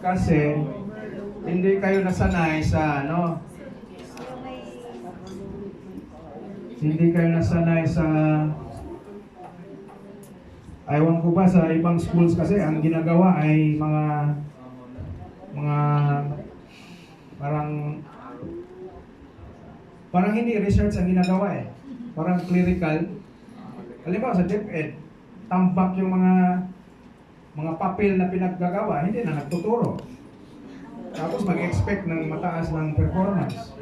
Kasi hindi kayo nasanay sa ano, hindi kayo nasanay sa, aywan ko ba, sa ibang schools kasi ang ginagawa ay mga parang hindi research ang ginagawa eh. Parang clerical. Halimbawa sa DepEd, tambak yung mga papel na pinaggagawa, hindi na nagtuturo. Tapos mag-expect ng mataas ng performance.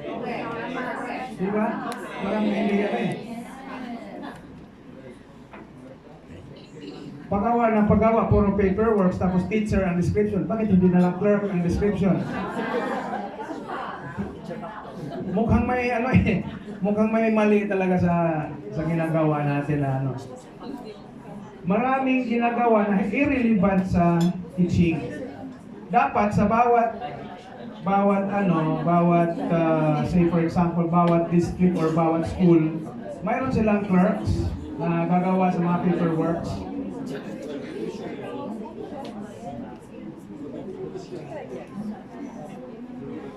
Di ba? Parang hindi yan eh. Paggawa, puro paperwork, tapos teacher ang description. Bakit hindi na lang clerk ang description? Mukhang may ano eh, mukhang may mali talaga sa ginagawa natin na ano. Maraming ginagawa na irrelevant sa teaching. Dapat sa bawat say for example, bawat district or bawat school, mayroon silang clerks na gagawa sa mga paperworks.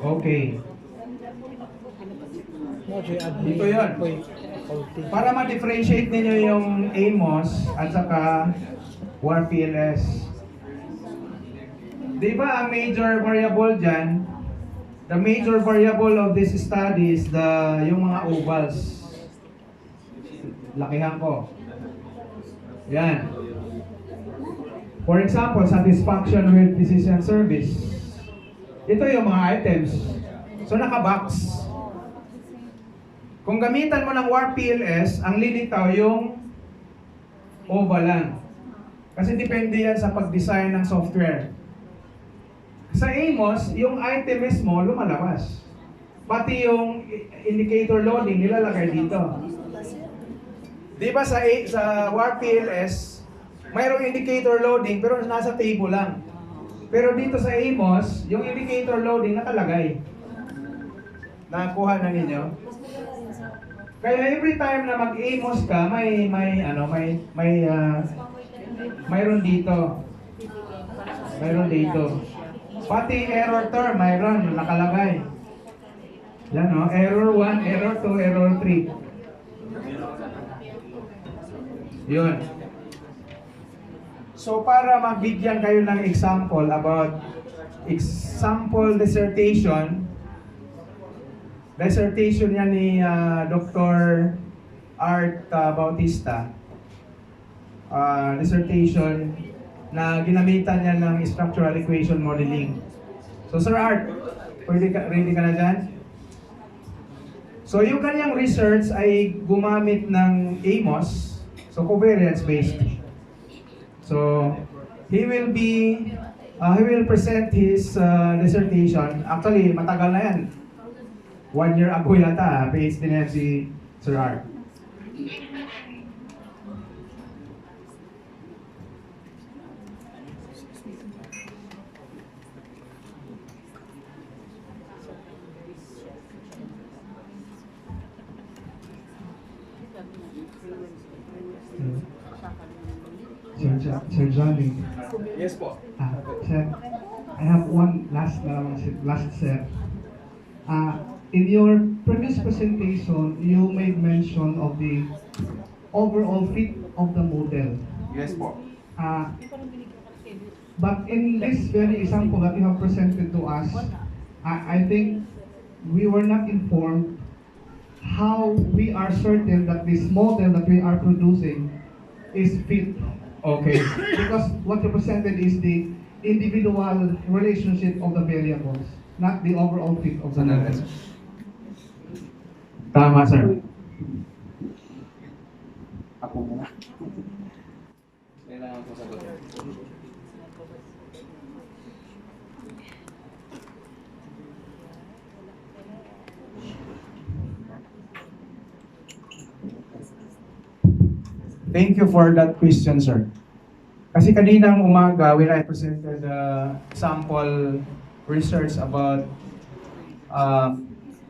Okay. Dito yun. Para ma-differentiate ninyo yung AMOS at saka WAR-PLS. Di ba ang major variable dyan, the major variable of this study is yung mga ovals. Lakihan ko. Yan. For example, satisfaction with physician service. Ito yung mga items. So naka-box. Kung gamitan mo ng WAR-PLS, ang lilitaw yung oval lang. Kasi depende yan sa pag-design ng software. Sa AMOS, yung item mismo lumalabas. Pati yung indicator loading nilalagay dito. Di ba sa WAR-PLS, mayroong indicator loading pero nasa table lang. Pero dito sa AMOS, yung indicator loading nakalagay. Nakuha na ninyo? Kaya every time na mag-AMOS ka, mayroon dito. Mayroon dito. Pati error term, mayroon nakalagay. Yan o, error 1, error 2, error 3. Yun. So para mabigyan kayo ng example about example dissertation yan ni Dr. Art Bautista. Dissertation na ginamitan niya ng structural equation modeling. So Sir Art, ready ka na dyan? So yung kanyang research ay gumamit ng AMOS, so covariance based. So he will present his dissertation. Actually, matagal na yan. 1 year ago yata, PhD na yan si Sir Art. Sir Johnny. Yes po. Sir, I have one last sir. In your previous presentation, you made mention of the overall fit of the model. Yes po. But in this very example that you have presented to us, I think we were not informed how we are certain that this model that we are producing is fit. Okay. Because what you presented is the individual relationship of the variables, not the overall fit of the model. Tama, sir. Ako muna. Kailangan ko sagutin. Thank you for that question, sir. Kasi kaninang umaga, when I presented sample research about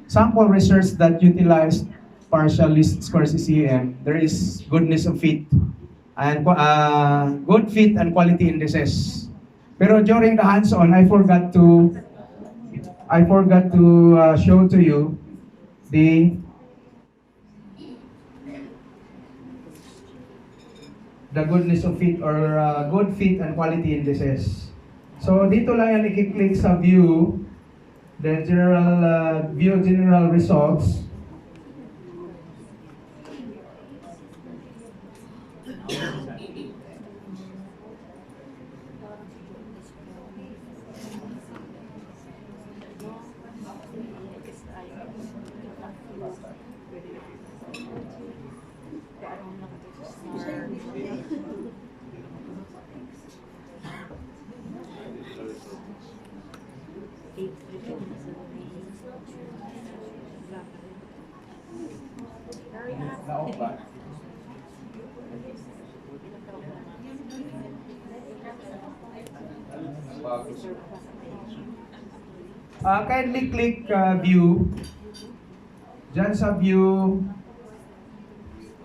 sample research that utilized partial least square CCM, there is goodness of fit and good fit and quality indices. Pero during the hands-on, I forgot to show to you the goodness of fit or good fit and quality indices. So dito lang yan i-click sa view, the general view general results. Kindly click view. Diyan sa view,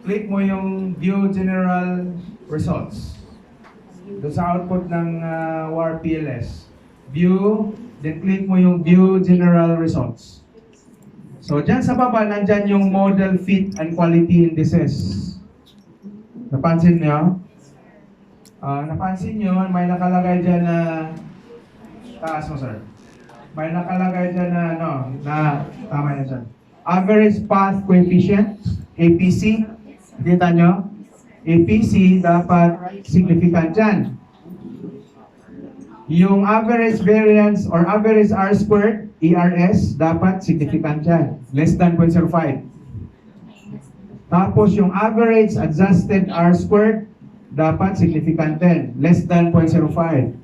click mo yung view general results. Doon sa output ng WAR PLS. View, then click mo yung view general results. So diyan sa baba, nandyan yung model fit and quality indices. Napansin nyo? Napansin nyo, may nakalagay dyan na taas mo, sir. May nakalagay dyan na tama yan, sir. Average path coefficient, APC. Kita nyo? APC dapat significant dyan. Yung average variance or average R squared, ERS, dapat significant dyan. Less than 0.05. Tapos yung average adjusted R squared, dapat significant din. Less than 0.05.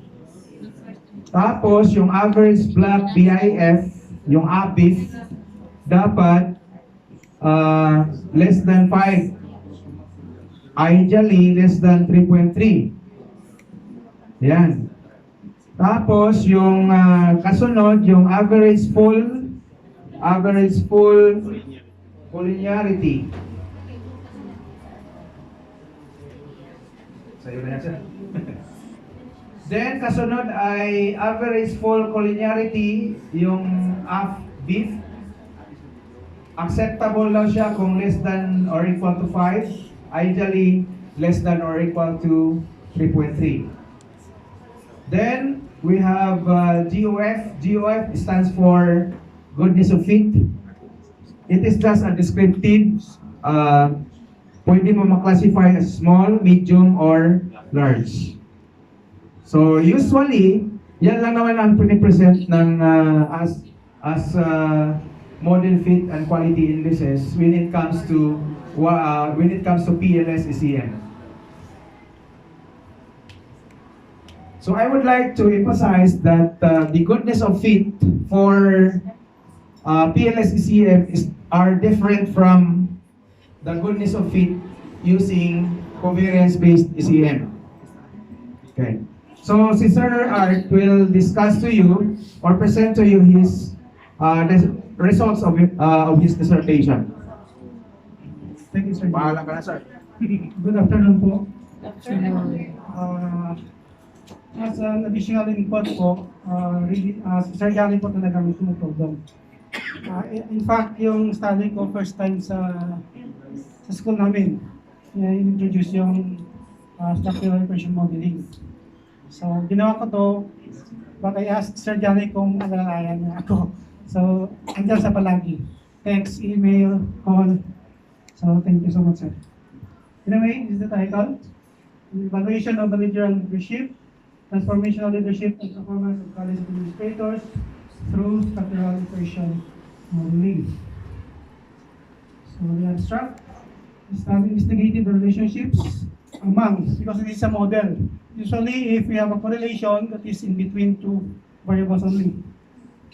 Tapos yung average block BIF, yung ABIF, dapat less than 5. Ideally, less than 3.3. Yan. Tapos yung kasunod, yung average full collinearity. Sa'yo na yan, sir. Then, kasunod ay average full collinearity, yung ABIF. Acceptable lang siya kung less than or equal to 5. Ideally, less than or equal to 3.3. Then, we have GOF. GOF stands for goodness of fit. It is just a descriptive. Pwede mo maklasify as small, medium, or large. So, usually, yan lang naman ang pinipresent ng as model fit and quality indices when it comes to PLS ECM. So I would like to emphasize that the goodness of fit for PLS ECM are different from the goodness of fit using covariance-based ECM. Okay. So si Sir Art will discuss to you or present to you his the results of his dissertation. Thank you, sir. Bahala ka na, sir. Good afternoon po. As an additional input po, really, Sir Gary po talaga may tumutog doon. In fact, yung study ko first time sa school namin, introduce yung structural equation modeling. So, ginawa ko to, but I asked Sir Gary kung alalayan niya ako. So, andyan sa palagi. Text, email, call. So, thank you so much, sir. Anyway, this is the title. Evaluation of managerial leadership, transformational leadership and performance of college administrators through structural equation modeling. So, the abstract is investigating the relationships among, because it is a model. Usually, if we have a correlation that is in between two variables only.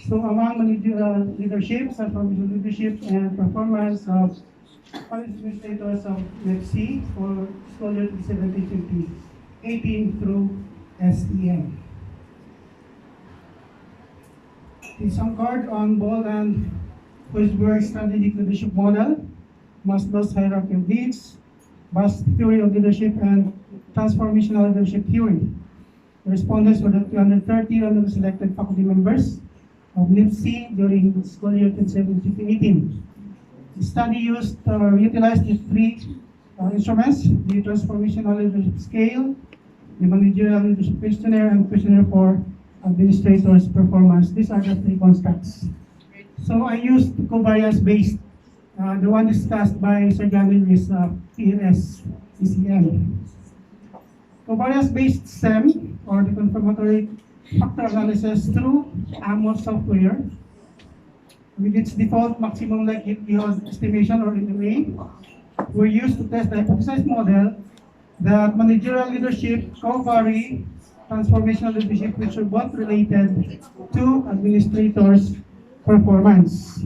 So, among managerial leadership, transformational leadership, and performance of college administrators of UFC for school year 2017-18 through SEM. It's anchored on Ball and Wisberg's strategic leadership model, Maslow's hierarchy of needs, Bass theory of leadership, and transformational leadership theory. The respondents were the 230 randomly selected faculty members of NIPC during school year 2017-18. The study utilized the three instruments: the transformational leadership scale, the managerial leadership questionnaire, and questionnaire for administrators' performance. These are the three constructs. So I used covariance-based. The one discussed by Sir Ganil is PLS ECM. Covariance-based SEM, or the confirmatory factor analysis through AMOS software, with its default maximum likelihood estimation, or NMA, were used to test the hypothesized model that managerial leadership, co-vary, transformational leadership, which are both related to administrators' performance.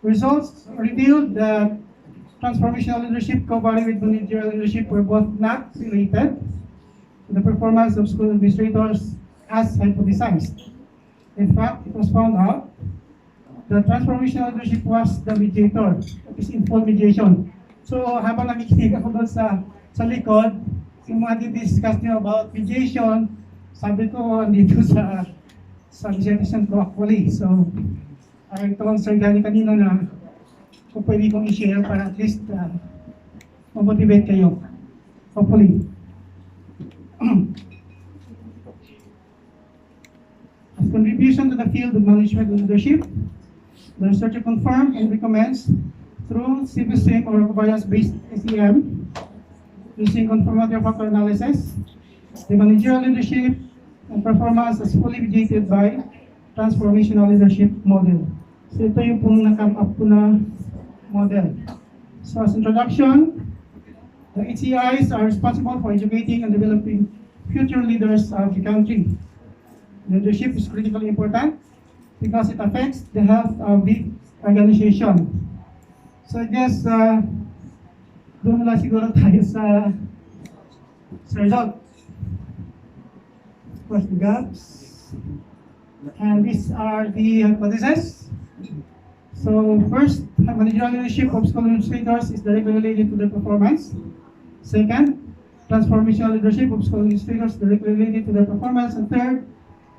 Results revealed that transformational leadership, co-vary with managerial leadership, were both not related to the performance of school administrators as hypothesized. In fact, it was found out that transformational leadership was the mediator. It is in full mediation. So habang nakikinig ako doon sa likod, yung mga discuss niyo about mediation, sabi ko dito sa dissertation ko actually. So, ay ito ang Sir Gani kanina na kung pwede kong i-share para at least mamotivate kayo. Hopefully. As contribution to the field of management and leadership, the researcher confirmed and recommends through CBSIM or covariance-based SEM, using confirmatory factor analysis, the managerial leadership and performance is fully mediated by transformational leadership model. So ito yung pong na-come up ko na model. So as introduction, the HCIs are responsible for educating and developing future leaders of the country. Leadership is critically important because it affects the health of the organization. So I guess, doon lang siguro tayo sa result. Of course, the gaps. And these are the hypotheses. So first, managerial leadership of school administrators is directly related to their performance. Second, transformational leadership of school administrators is directly related to their performance. And third,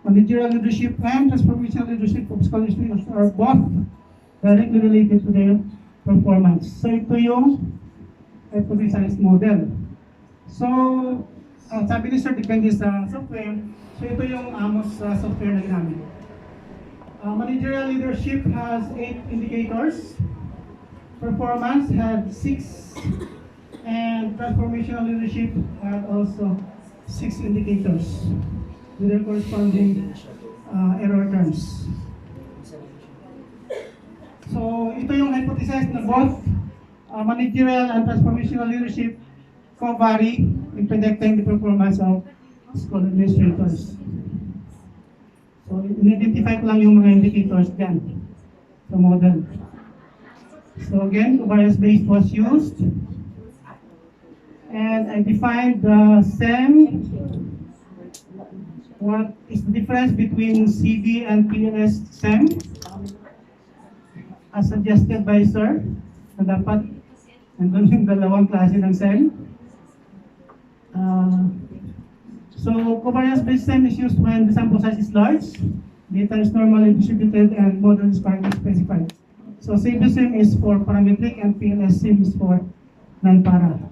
managerial leadership and transformational leadership of school administrators are both directly related to their performance. So ito yung hypothesized model. So, sabi ni Sir, depende sa software. So ito yung AMOS software na ginamit. Managerial leadership has 8 indicators. Performance had 6. And transformational leadership had also 6 indicators with their corresponding error terms. So ito yung hypothesis na both managerial and transformational leadership co-vary in predicting the performance of school administrators. So in-identify ko lang yung mga indicators dyan sa model. So again, covariance-based was used. And I defined the SEM. What is the difference between CB and PLS SEM? As suggested by Sir, na dapat nandun yung dalawang klase ng SEM. So covariance-based SEM is used when the sample size is large, data is normally distributed, and model is correctly specified. So CB-SEM is for parametric and PLS-SEM is for non-para.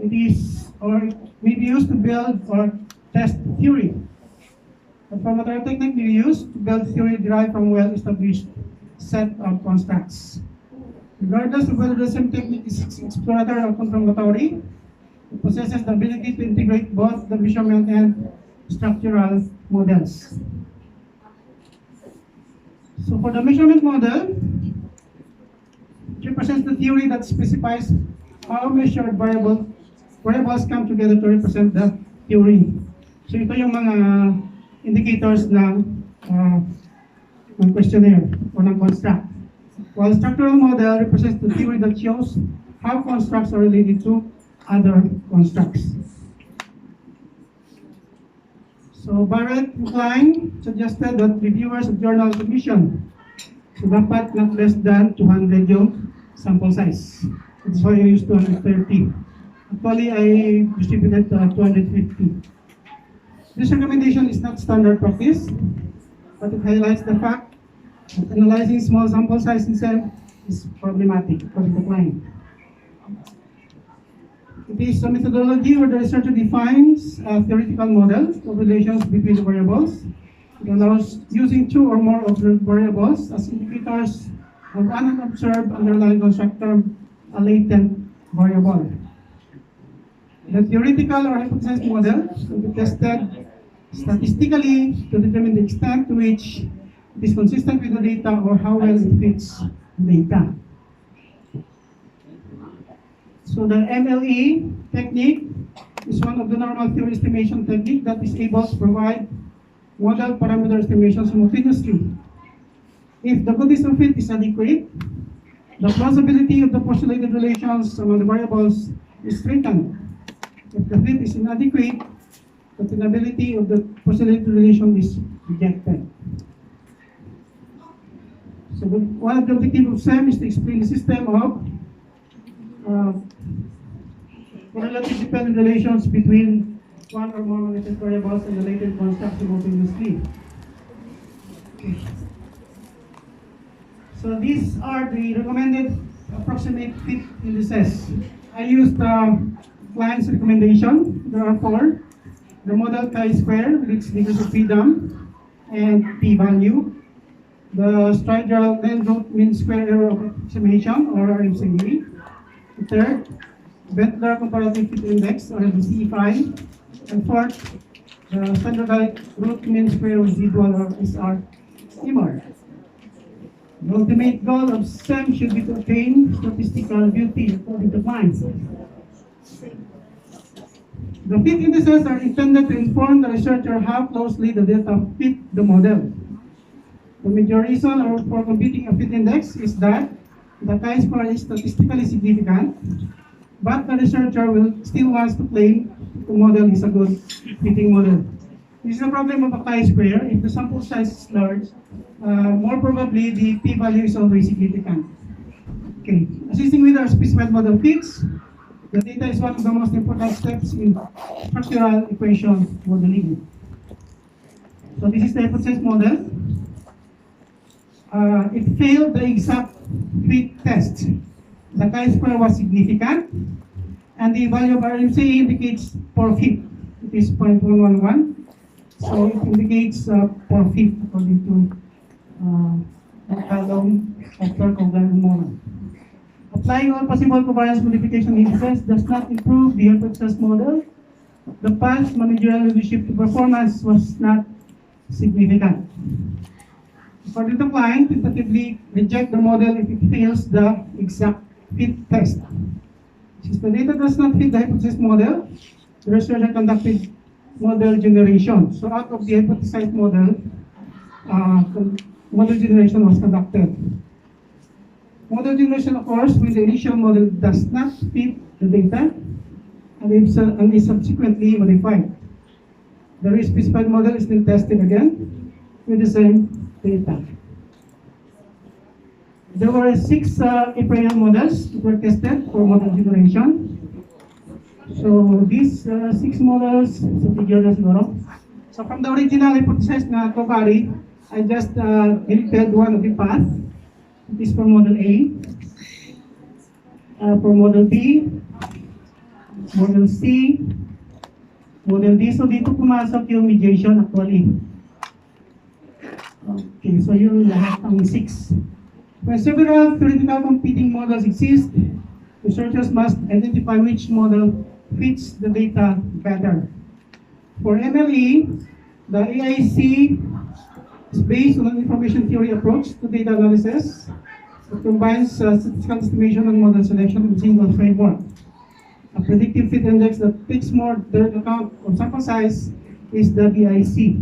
It is or may be used to build or test theory. The confirmatory technique we use to build theory derived from well-established set of constructs. Regardless of whether the same technique is exploratory or confirmatory, it possesses the ability to integrate both the measurement and structural models. So for the measurement model, it represents the theory that specifies how measured variables come together to represent the theory. So ito yung mga indicators ng questionnaire or ng construct. While structural model represents the theory that shows how constructs are related to other constructs. So Barrett and Klein suggested that reviewers of journal submission so dapat not less than 200 yung sample size. That's why I used 230. Actually, I distributed 250. This recommendation is not standard practice, but it highlights the fact that analyzing small sample size in SEM is problematic for the client. It is a methodology where the researcher defines a theoretical model of relations between the variables. It allows using two or more observed variables as indicators of an unobserved underlying construct term, a latent variable. The theoretical or hypothesized model will be tested statistically to determine the extent to which it is consistent with the data or how well it fits the data. So the MLE technique is one of the normal theory estimation technique that is able to provide model parameter estimation simultaneously. If the condition of fit is adequate, the plausibility of the postulated relations among the variables is strengthened. If the fit is inadequate, the tenability of the postulated relation is rejected. So one of the objectives of SEM is to explain the system of correlative dependent relations between one or more related variables and the latent construct simultaneously. Okay. So these are the recommended approximate fit indices. I used client's recommendation. There are four. The model chi-square with its degrees of freedom and p-value. The Stridal root mean square error approximation or RMCE. The third, Ventler comparative fit index or VCE5. And fourth, the standardized root mean square residual or SR schema. The ultimate goal of SEM should be to attain statistical beauty according to clients. The fit indices are intended to inform the researcher how closely the data fit the model. The major reason for computing a fit index is that the chi-square is statistically significant, but the researcher will still wants to claim the model is a good fitting model. This is a problem of a chi-square. If the sample size is large, more probably the p-value is always significant. Okay, assisting with our specified model fits, the data is one of the most important steps in structural equation modeling. So this is the hypothesis model. It failed the exact fit test. The chi-square was significant, and the value of RMCE indicates per fit. It is 0.111, so it indicates per fit according to the column of Turk-Ogden model. Applying all possible covariance modification indices does not improve the hypothesis model. The past managerial leadership to performance was not significant. According to the client, tentatively reject the model if it fails the exact fit test. Since the data does not fit the hypothesis model, the researcher conducted model generation. So out of the hypothesized model, model generation was conducted. Model generation occurs when the initial model does not fit the data and is subsequently modified. The re-specified model is then tested again with the same data. There were 6 April models that were tested for model generation. So these 6 models, so from the original hypothesis na covariate, I just deleted one of the path. It is for model A, for model B, model C, model D. So dito pumasok yung mediation actually. Okay, so yung lahat ng 6. When several theoretical competing models exist, researchers must identify which model fits the data better. For MLE, the AIC is based on an information theory approach to data analysis. It combines statistical estimation and model selection in a single framework. A predictive fit index that takes more direct account of sample size is the BIC.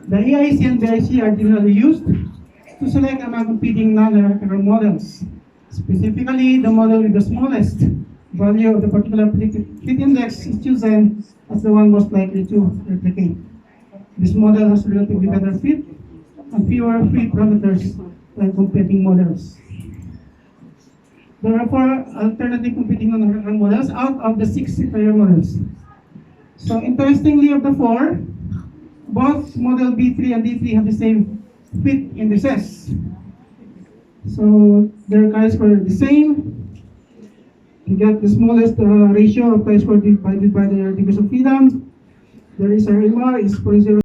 The AIC and BIC are generally used to select among competing non-hierarchical models. Specifically, the model with the smallest value of the particular predictive fit index is chosen as the one most likely to replicate. This model has relatively better fit and fewer free parameters than competing models. There are 4 alternative competing non-recurrent models out of the 6 superior models. So interestingly, of the 4, both model B3 and D3 have the same fit indices. So their chi-square are the same. You get the smallest ratio of chi-square divided by their degrees of freedom. The RMR is 0.0.